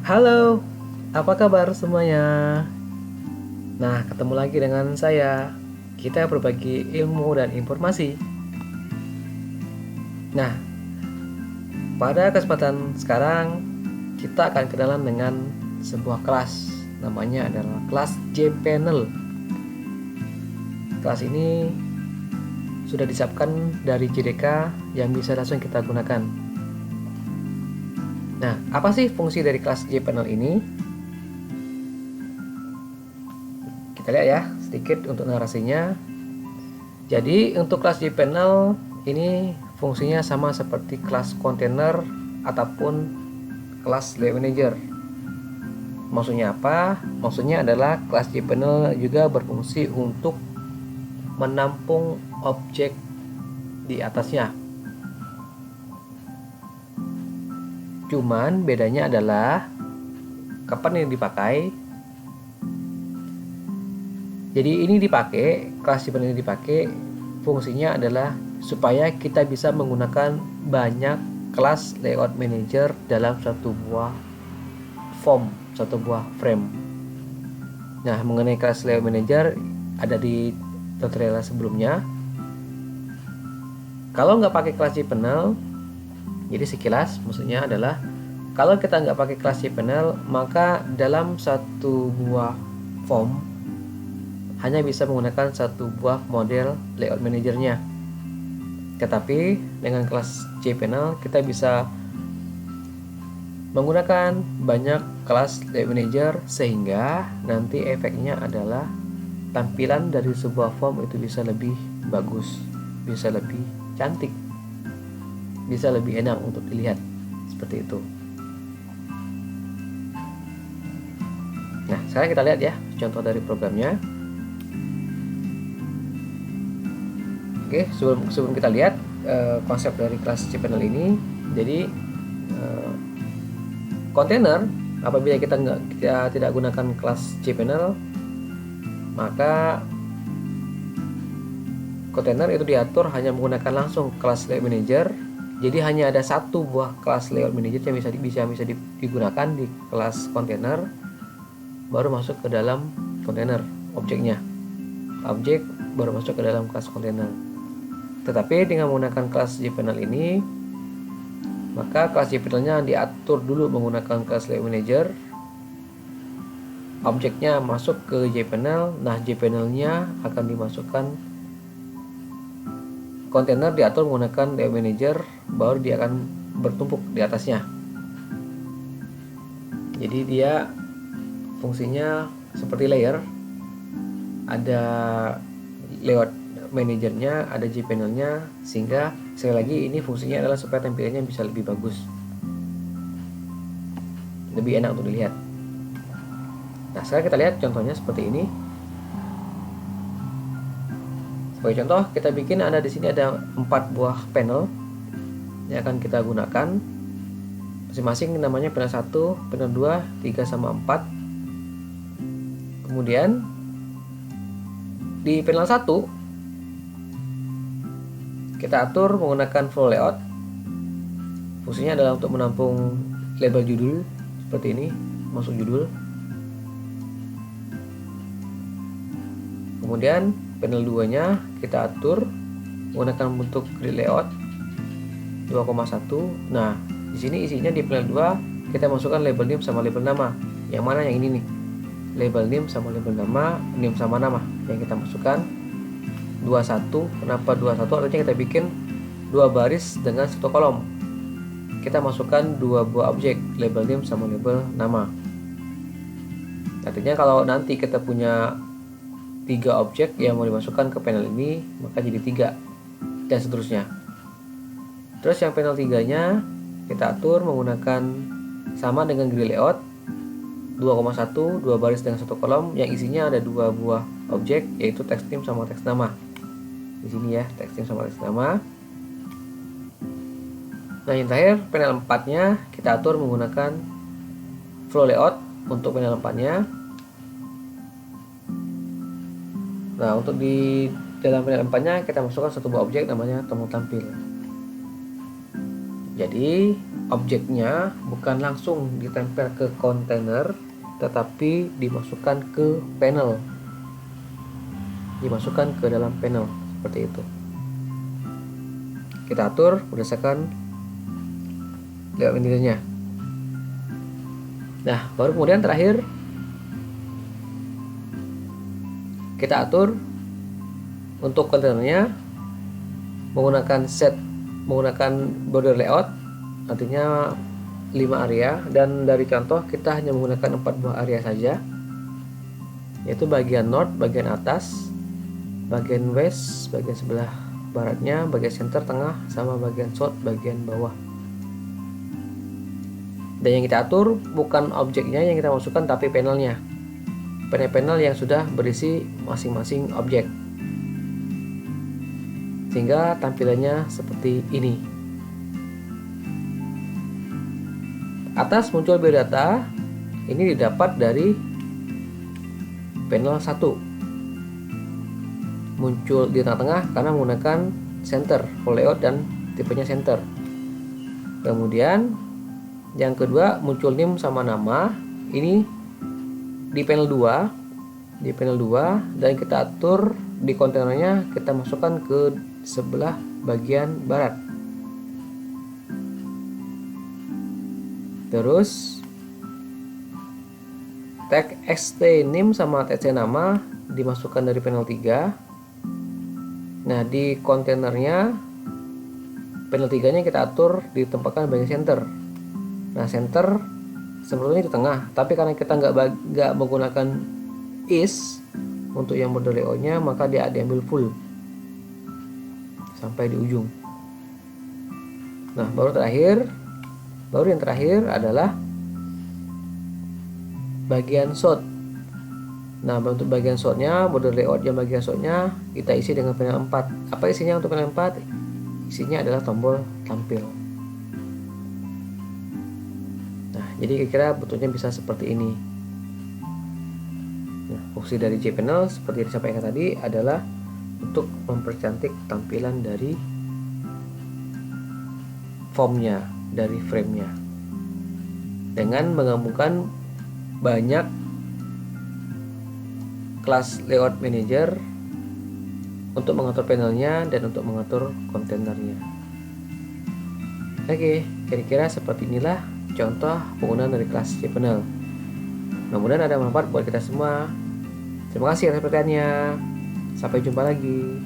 Halo, apa kabar semuanya? Nah, ketemu lagi dengan saya. Kita berbagi ilmu dan informasi. Nah, pada kesempatan sekarang kita akan kenalan dengan sebuah kelas. Namanya adalah kelas J-Panel. Kelas ini sudah disiapkan dari JDK yang bisa langsung kita gunakan. Nah, apa sih fungsi dari kelas J-Panel ini? Kita lihat ya sedikit untuk narasinya. Jadi untuk kelas J-Panel ini fungsinya sama seperti kelas kontainer ataupun kelas layout manager. Maksudnya apa? Maksudnya adalah kelas J-Panel juga berfungsi untuk menampung objek di atasnya. Cuman bedanya adalah kapan ini dipakai. Jadi ini dipakai, kelas J-Panel ini dipakai fungsinya adalah supaya kita bisa menggunakan banyak kelas layout manager dalam satu buah form, satu buah frame. Nah, mengenai kelas layout manager ada di tutorial sebelumnya. Kalau nggak pakai kelas J-Panel, jadi sekilas maksudnya adalah kalau kita nggak pakai kelas J-Panel, maka dalam satu buah form hanya bisa menggunakan satu buah model layout manajernya. Tetapi dengan kelas J-Panel kita bisa menggunakan banyak kelas layout manager sehingga nanti efeknya adalah tampilan dari sebuah form itu bisa lebih bagus, bisa lebih cantik, bisa lebih enak untuk dilihat seperti itu. Nah, sekarang kita lihat ya contoh dari programnya. Oke, sebelum kita lihat konsep dari kelas J-Panel ini, jadi kontainer apabila kita tidak gunakan kelas J-Panel, maka kontainer itu diatur hanya menggunakan langsung kelas layout manager. Jadi hanya ada satu buah kelas layout manager yang bisa digunakan di kelas kontainer, baru masuk ke dalam kontainer objeknya. Objek baru masuk ke dalam kelas kontainer. Tetapi dengan menggunakan kelas J-Panel ini, maka kelas J-Panelnya diatur dulu menggunakan kelas layout manager. Objeknya masuk ke J-Panel. Nah, J-Panelnya akan dimasukkan kontainer, diatur menggunakan layout manager, baru dia akan bertumpuk di atasnya. Jadi dia fungsinya seperti layer. Ada layout manajernya, ada J-Panelnya, sehingga sekali lagi ini fungsinya adalah supaya tampilannya bisa lebih bagus, lebih enak untuk dilihat. Nah, sekarang kita lihat contohnya seperti ini. Sebagai contoh, kita bikin ada di sini ada 4 buah panel yang akan kita gunakan. Masing-masing namanya panel 1, panel 2, 3 sama 4. Kemudian di panel 1 kita atur menggunakan flow layout. Fungsinya adalah untuk menampung label judul seperti ini, masuk judul. Kemudian panel 2 nya kita atur menggunakan bentuk grid layout 2,1. Nah, di sini isinya di panel 2 kita masukkan label name sama label nama. Yang mana yang ini nih? Label name sama label nama, name sama nama yang kita masukkan. 21. Kenapa 21? Artinya kita bikin 2 baris dengan 1 kolom. Kita masukkan 2 buah objek, label name sama label nama. Artinya kalau nanti kita punya 3 objek yang mau dimasukkan ke panel ini, maka jadi 3 dan seterusnya. Terus yang panel 3 nya kita atur menggunakan sama dengan grid layout 2,1, 2 baris dengan 1 kolom yang isinya ada 2 buah objek, yaitu text name sama text nama. Di sini ya, text name sama text nama. Nah, yang terakhir panel 4 nya kita atur menggunakan flow layout untuk panel 4 nya. Nah, untuk di dalam panel 4 nya kita masukkan satu buah objek namanya tombol tampil. Jadi objeknya bukan langsung ditempel ke kontainer, tetapi dimasukkan ke panel, dimasukkan ke dalam panel seperti itu. Kita atur berdasarkan layout manajernya. Nah, baru kemudian terakhir kita atur untuk kontainernya menggunakan border layout, artinya 5 area, dan dari contoh kita hanya menggunakan 4 buah area saja, yaitu bagian north, bagian atas, bagian west, bagian sebelah baratnya, bagian center, tengah, sama bagian south, bagian bawah. Dan yang kita atur bukan objeknya yang kita masukkan, tapi panelnya, panel-panel yang sudah berisi masing-masing objek, sehingga tampilannya seperti ini. Atas muncul biodata, ini didapat dari panel 1, muncul di tengah-tengah karena menggunakan center, full layout dan tipenya center. Kemudian yang kedua muncul name sama nama, ini di panel 2, dan kita atur di kontainernya, kita masukkan ke sebelah bagian barat. Terus tag xt name sama tc nama dimasukkan dari panel 3. Nah, di kontainernya panel 3 nya kita atur ditempatkan bagian center. Nah, center sebetulnya di tengah, tapi karena kita nggak menggunakan is untuk yang border layoutnya, maka dia diambil full sampai di ujung. Nah, baru yang terakhir adalah bagian shot. Nah, untuk bagian shotnya, border layout yang bagian shotnya kita isi dengan panel 4. Apa isinya untuk panel 4? Isinya adalah tombol tampil. Nah, jadi kira-kira bentuknya bisa seperti ini. Nah, fungsi dari JPanel seperti yang disampaikan tadi adalah untuk mempercantik tampilan dari formnya, dari framenya, dengan menggabungkan banyak kelas layout manager untuk mengatur panelnya dan untuk mengatur kontainernya. Oke, kira-kira seperti inilah contoh penggunaan dari kelas JPanel. Mudah-mudahan ada manfaat buat kita semua. Terima kasih atas perhatiannya. Sampai jumpa lagi.